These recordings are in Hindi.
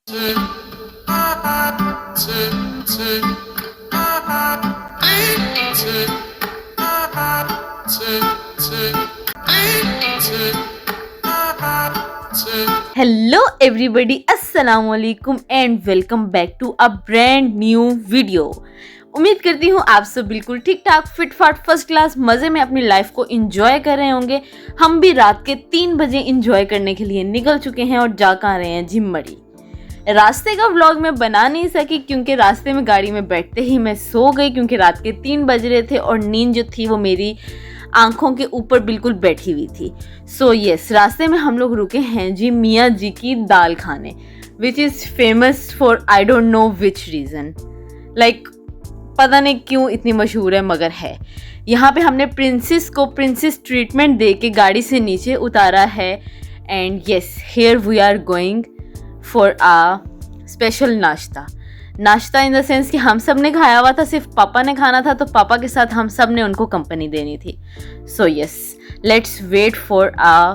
हेलो एवरीबॉडी, अस्सलाम वालेकुम and welcome back to a brand new video. उम्मीद करती हूँ आप सब बिल्कुल ठीक ठाक फिट फाट फर्स्ट क्लास मज़े में अपनी लाइफ को एंजॉय कर रहे होंगे। हम भी रात के 3 बजे एंजॉय करने के लिए निकल चुके हैं और जा कर रहे हैं झिमड़ी। रास्ते का व्लॉग मैं बना नहीं सकी क्योंकि रास्ते में गाड़ी में बैठते ही मैं सो गई, क्योंकि रात के 3 बज रहे थे और नींद जो थी वो मेरी आंखों के ऊपर बिल्कुल बैठी हुई थी। सो यस, रास्ते में हम लोग रुके हैं जी मियाँ जी की दाल खाने, which is famous for I don't know which reason, like पता नहीं क्यों इतनी मशहूर है, मगर है। यहाँ पे हमने प्रिंसेस को प्रिंसेस ट्रीटमेंट दे के गाड़ी से नीचे उतारा है। And yes, here we are going for a special nashta in the sense कि हम सब ने खाया हुआ था, सिर्फ पापा ने खाना था, तो पापा के साथ हम सब ने उनको कंपनी देनी थी। So yes, let's wait for a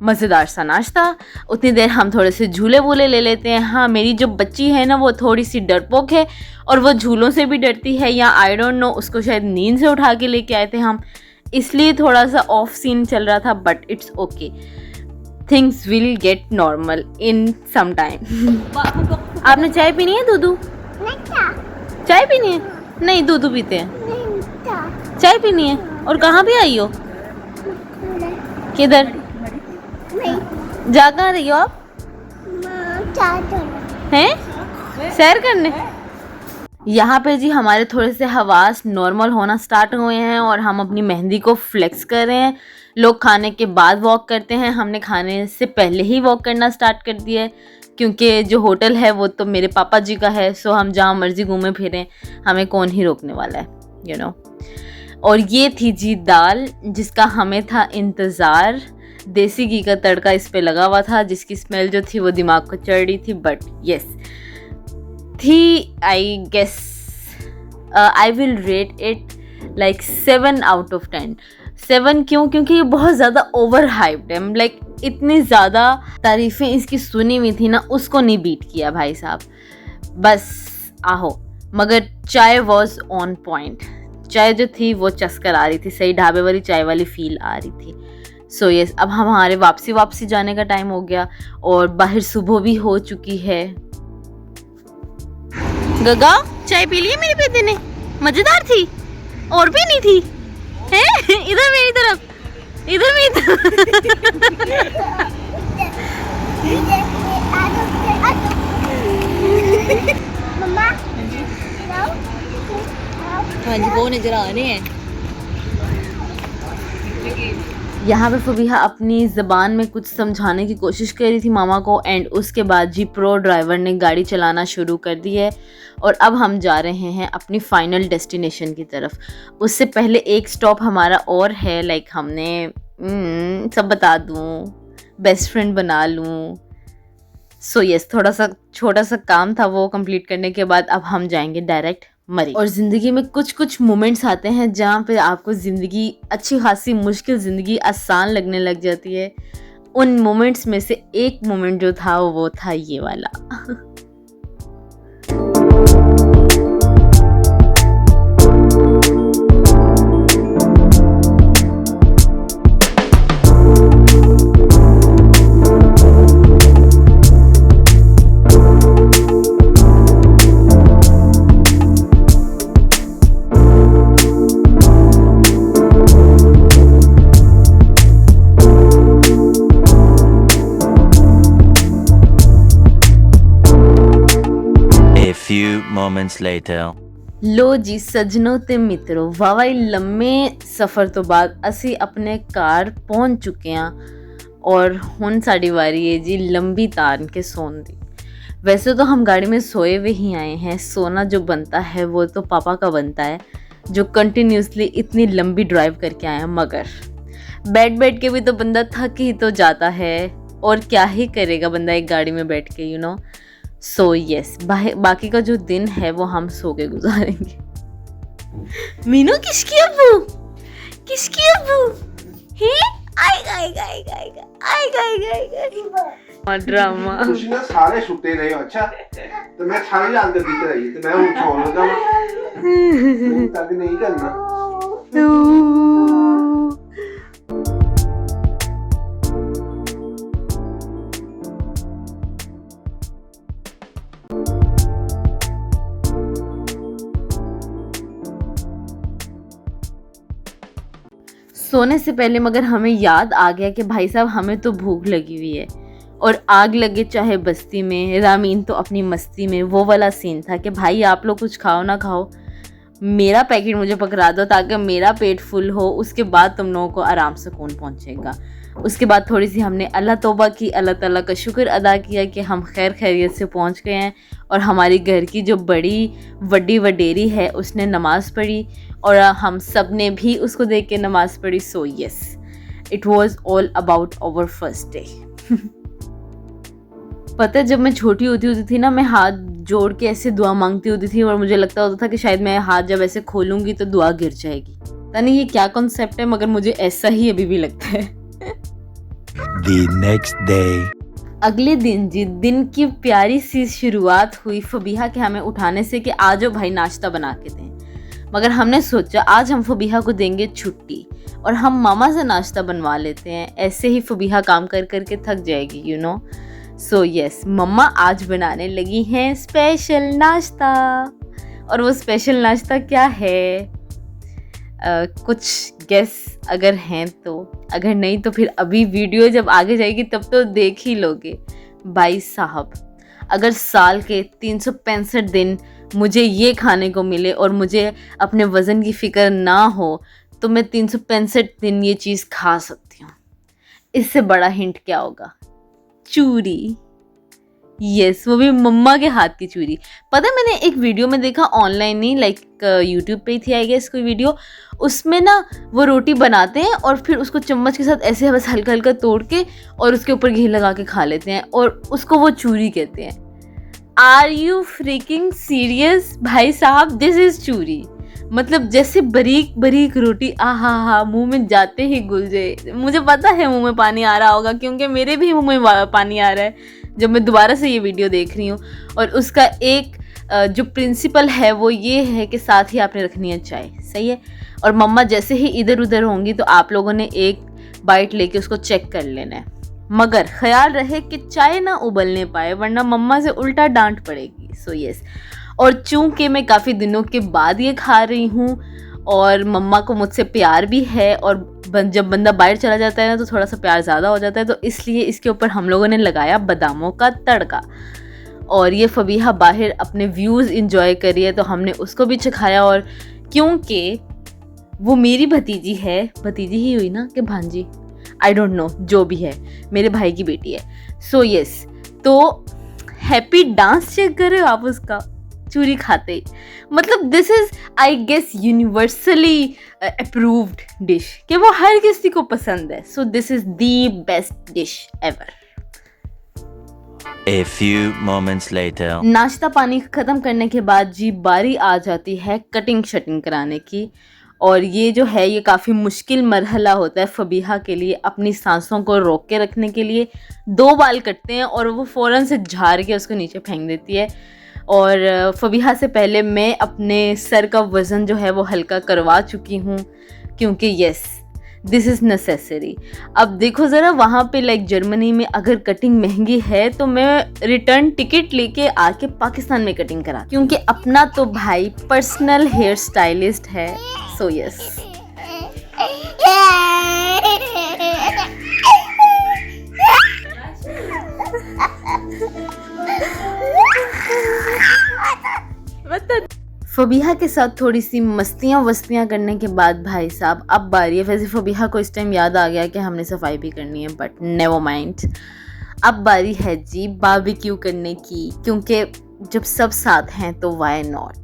मज़ेदार सा नाश्ता। उतनी देर हम थोड़े से झूले वूले ले लेते हैं। हाँ, मेरी जो बच्ची है ना वो थोड़ी सी डरपोक है और वो झूलों से भी डरती है, या आई डोंट नो, उसको शायद नींद से उठा के लेके आए थे हम, इसलिए थोड़ा सा ऑफ सीन चल रहा था, but it's okay, things will get normal in some time. आपने चाय पीनी है? दूधू चाय पीनी है? नहीं, दूधू पीते हैं, चाय पीनी है। और कहाँ भी आई हो? किधर जा कहाँ रही हो आप? हैं सैर करने? यहाँ पे जी हमारे थोड़े से हवास नॉर्मल होना स्टार्ट हुए हैं और हम अपनी मेहंदी को फ्लेक्स कर रहे हैं। लोग खाने के बाद वॉक करते हैं, हमने खाने से पहले ही वॉक करना स्टार्ट कर दिया है, क्योंकि जो होटल है वो तो मेरे पापा जी का है। सो हम जहाँ मर्जी घूमें फिरें, हमें कौन ही रोकने वाला है, यू नो। और ये थी जी दाल, जिसका हमें था इंतज़ार। देसी घी का तड़का इस पे लगा हुआ था, जिसकी स्मेल जो थी वो दिमाग को चढ़ रही थी, बट यस थी। I guess I will rate it like 7 out of 10। 7 क्यों? क्योंकि ये बहुत ज़्यादा ओवर हाइप्ड है, लाइक इतनी ज़्यादा तारीफ़ें इसकी सुनी हुई थी ना, उसको नहीं बीट किया भाई साहब। बस आहो, मगर चाय वॉज ऑन पॉइंट। चाय जो थी वो चस्कर आ रही थी, सही ढाबे वाली चाय वाली फील आ रही थी। सो यस, अब हमारे वापसी जाने का टाइम हो गया और बाहर सुबह भी हो चुकी है। गगा, चाय पी ली मेरे बेटे ने? मज़ेदार थी? और भी नहीं थी? हैं? इधर मेरी तरफ, इधर मेरी मम्मा, हाँ जी, वो नजर आ रहे हैं। यहाँ पे फबीहा अपनी ज़बान में कुछ समझाने की कोशिश कर रही थी मामा को, एंड उसके बाद जी प्रो ड्राइवर ने गाड़ी चलाना शुरू कर दी है और अब हम जा रहे हैं अपनी फाइनल डेस्टिनेशन की तरफ। उससे पहले एक स्टॉप हमारा और है, लाइक हमने सब बता दूँ, बेस्ट फ्रेंड बना लूँ। सो यस, थोड़ा सा छोटा सा काम था, वो कंप्लीट करने के बाद अब हम जाएंगे डायरेक्ट मरी। और ज़िंदगी में कुछ कुछ मोमेंट्स आते हैं जहाँ पे आपको ज़िंदगी अच्छी खासी मुश्किल ज़िंदगी आसान लगने लग जाती है। उन मोमेंट्स में से एक मोमेंट जो था वो था ये वाला। moments later. लो जी सजनों ते मित्रों, वावाई लम्मे सफ़र तो बाद असी अपने घर पहुंच चुके हैं और हुण साड़ी वारी है जी लंबी तान के सोन दी। वैसे तो हम गाड़ी में सोए हुए ही आए हैं, सोना जो बनता है वो तो पापा का बनता है, जो कंटिन्यूसली इतनी लंबी ड्राइव करके आए हैं, मगर बैठ के भी तो बंदा थक ही तो जाता है, और क्या ही करेगा बंदा एक गाड़ी में बैठ के, यू नो। सो यस, बाकी का जो दिन है वो हम सो के गुजारेंगे। मीनू, किसकी अब्बू? किसकी अब्बू? हैं? ड्रामा ਤੁਸੀਂ ਨਾ ਸਾਰੇ ਸੁੱਤੇ ਰਹੇ ਹੋ ਅੱਛਾ ਤੇ ਮੈਂ ਸਾਰੀ ਰਾਤ ਗੱਦੀ ਤੇ ਰਹੀ ਤੇ ਮੈਂ ਹੁਣ ਸੌਣ ਲੱਗਾ ਮੈਂ ਤੱਕ ਨਹੀਂ ਕਰਨਾ सोने से पहले मगर हमें याद आ गया कि भाई साहब हमें तो भूख लगी हुई है और आग लगे चाहे बस्ती में, रामीन तो अपनी मस्ती में। वो वाला सीन था कि भाई आप लोग कुछ खाओ ना खाओ, मेरा पैकेट मुझे पकड़ा दो ताकि मेरा पेट फुल हो, उसके बाद तुम लोगों को आराम से कौन पहुंचेगा। उसके बाद थोड़ी सी हमने अल्लाह तौबा की, अल्लाह ताला का शुक्र अदा किया कि हम खैर खैरियत से पहुंच गए हैं। और हमारी घर की जो बड़ी वडेरी है उसने नमाज़ पढ़ी और हम सब ने भी उसको देख के नमाज़ पढ़ी। So yes, it was all about our first day. पता है जब मैं छोटी होती थी ना, मैं हाथ जोड़ के ऐसे दुआ मांगती होती थी और मुझे लगता होता था कि शायद मैं हाथ जब ऐसे खोलूंगी तो दुआ गिर जाएगी। पता नहीं ये क्या कॉन्सेप्ट है, मगर मुझे ऐसा ही अभी भी लगता है। The next day. अगले दिन जी दिन की प्यारी सी शुरुआत हुई फबीहा के हमें उठाने से कि आ जाओ भाई नाश्ता बना के दें। मगर हमने सोचा आज हम फबीहा को देंगे छुट्टी और हम मामा से नाश्ता बनवा लेते हैं, ऐसे ही फबीहा काम कर करके थक जाएगी, यू नो। सो यस, मम्मा आज बनाने लगी हैं स्पेशल नाश्ता। और वो स्पेशल नाश्ता क्या है, कुछ गेस अगर हैं तो, अगर नहीं तो फिर अभी वीडियो जब आगे जाएगी तब तो देख ही लोगे। भाई साहब, अगर साल के 365 दिन मुझे ये खाने को मिले और मुझे अपने वज़न की फ़िक्र ना हो तो मैं 365 दिन ये चीज़ खा सकती हूँ। इससे बड़ा हिंट क्या होगा? चूरी। यस, वो भी मम्मा के हाथ की चूरी। पता है मैंने एक वीडियो में देखा, ऑनलाइन नहीं, लाइक यूट्यूब पे ही थी आई गेस कोई वीडियो, उसमें ना वो रोटी बनाते हैं और फिर उसको चम्मच के साथ ऐसे बस हल्का हल्का तोड़ के और उसके ऊपर घी लगा के खा लेते हैं और उसको वो चूरी कहते हैं। आर यू फ्रीकिंग सीरियस भाई साहब, दिस इज चूरी। मतलब जैसे बारीक बारीक रोटी, आहा मुंह में जाते ही घुल जाए। मुझे पता है मुंह में पानी आ रहा होगा क्योंकि मेरे भी मुंह में पानी आ रहा है जब मैं दोबारा से ये वीडियो देख रही हूँ। और उसका एक जो प्रिंसिपल है वो ये है कि साथ ही आपने रखनी है चाय, सही है। और मम्मा जैसे ही इधर उधर होंगी तो आप लोगों ने एक बाइट लेके उसको चेक कर लेना है, मगर ख्याल रहे कि चाय ना उबलने पाए वरना मम्मा से उल्टा डांट पड़ेगी। सो यस, और चूंकि मैं काफ़ी दिनों के बाद ये खा रही हूँ और मम्मा को मुझसे प्यार भी है और जब बंदा बाहर चला जाता है ना तो थोड़ा सा प्यार ज़्यादा हो जाता है, तो इसलिए इसके ऊपर हम लोगों ने लगाया बादामों का तड़का। और ये फबीहा बाहर अपने व्यूज़ इंजॉय करी है तो हमने उसको भी चखाया। और क्योंकि वो मेरी भतीजी है, भतीजी ही हुई ना कि भांजी, आई डोंट नो, जो भी है, मेरे भाई की बेटी है। सो यस, तो हैप्पी डांस चेक कर रहे हो आप उसका चूरी खाते ही। मतलब this is I guess universally approved dish कि वो हर किसी को पसंद है। So this is the best dish ever. A few moments later. नाश्ता पानी ख़त्म करने के बाद जी बारी आ जाती है कटिंग शटिंग कराने की। और ये जो है ये काफ़ी मुश्किल मरहला होता है फबीहा के लिए, अपनी सांसों को रोक के रखने के लिए। 2 बाल कटते हैं और वो फ़ौरन से झाड़ के उसको नीचे फेंक देती है। और फबीहा से पहले मैं अपने सर का वज़न जो है वो हल्का करवा चुकी हूँ क्योंकि यस दिस इज़ नेसेसरी। अब देखो ज़रा, वहाँ पे लाइक जर्मनी में अगर कटिंग महंगी है तो मैं रिटर्न टिकट लेके आके पाकिस्तान में कटिंग करा, क्योंकि अपना तो भाई पर्सनल हेयर स्टाइलिस्ट है। सो यस, फबीहा के साथ थोड़ी सी मस्तियाँ वस्तियाँ करने के बाद भाई साहब अब बारी है। वैसे फबीहा को इस टाइम याद आ गया कि हमने सफाई भी करनी है, बट नेवर माइंड, अब बारी है जी बारबेक्यू करने की, क्योंकि जब सब साथ हैं तो वाई नॉट।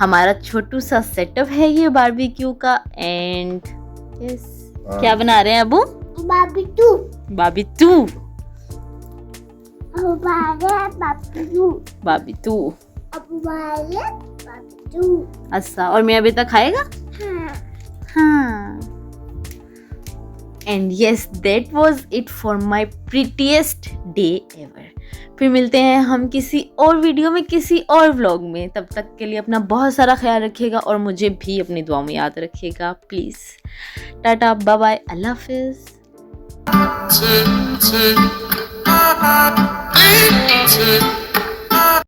हमारा छोटू सा सेटअप है ये बारबेक्यू का। एंड यस, क्या बना रहे हैं अबू? बारबेक्यू। Barbecue barbecue. अच्छा, और मेरा बेटा खाएगा? हाँ। And yes that was it for my prettiest day ever. फिर मिलते हैं हम किसी और वीडियो में, किसी और व्लॉग में। तब तक के लिए अपना बहुत सारा ख्याल रखिएगा और मुझे भी अपनी दुआ में याद रखिएगा प्लीज़। टाटा, बाय बाय, अल्लाह हाफिज़।